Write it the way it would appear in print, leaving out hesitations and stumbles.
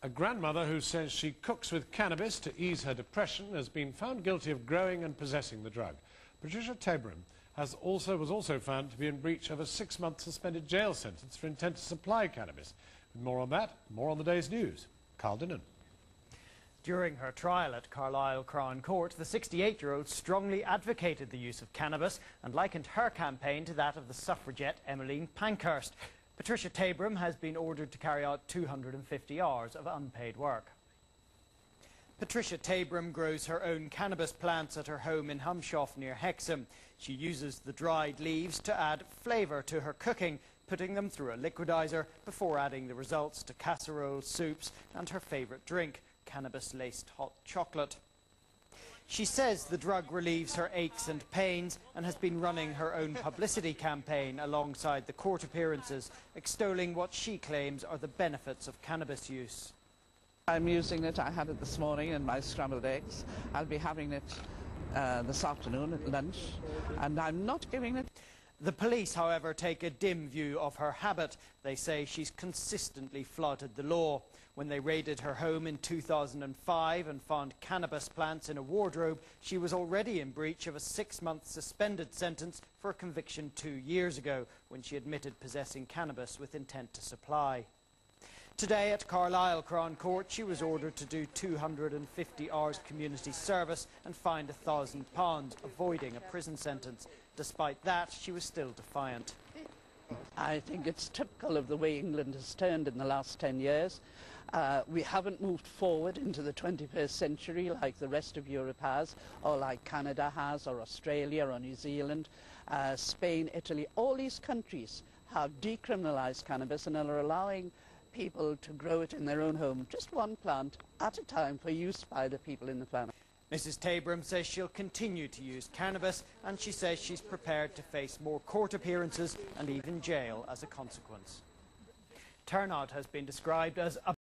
A grandmother who says she cooks with cannabis to ease her depression has been found guilty of growing and possessing the drug. Patricia Tabram was also found to be in breach of a 6-month suspended jail sentence for intent to supply cannabis. More on that, more on the day's news. Carl Dinnan. During her trial at Carlisle Crown Court, the 68-year-old strongly advocated the use of cannabis and likened her campaign to that of the suffragette Emmeline Pankhurst. Patricia Tabram has been ordered to carry out 250 hours of unpaid work. Patricia Tabram grows her own cannabis plants at her home in Humshoff near Hexham. She uses the dried leaves to add flavour to her cooking, putting them through a liquidizer before adding the results to casseroles, soups and her favourite drink, cannabis-laced hot chocolate. She says the drug relieves her aches and pains and has been running her own publicity campaign alongside the court appearances, extolling what she claims are the benefits of cannabis use. I'm using it. I had it this morning in my scrambled eggs. I'll be having it this afternoon at lunch, and I'm not giving it. The police, however, take a dim view of her habit. They say she's consistently flouted the law. When they raided her home in 2005 and found cannabis plants in a wardrobe, she was already in breach of a 6-month suspended sentence for a conviction 2 years ago, when she admitted possessing cannabis with intent to supply. Today at Carlisle Crown Court, she was ordered to do 250 hours community service and fined £1,000, avoiding a prison sentence. Despite that, she was still defiant. I think it's typical of the way England has turned in the last 10 years. We haven't moved forward into the 21st century like the rest of Europe has, or like Canada has, or Australia, or New Zealand, Spain, Italy. All these countries have decriminalised cannabis and are allowing people to grow it in their own home, just one plant at a time for use by the people in the family. Mrs. Tabram says she'll continue to use cannabis, and she says she's prepared to face more court appearances and even jail as a consequence. Turnout has been described as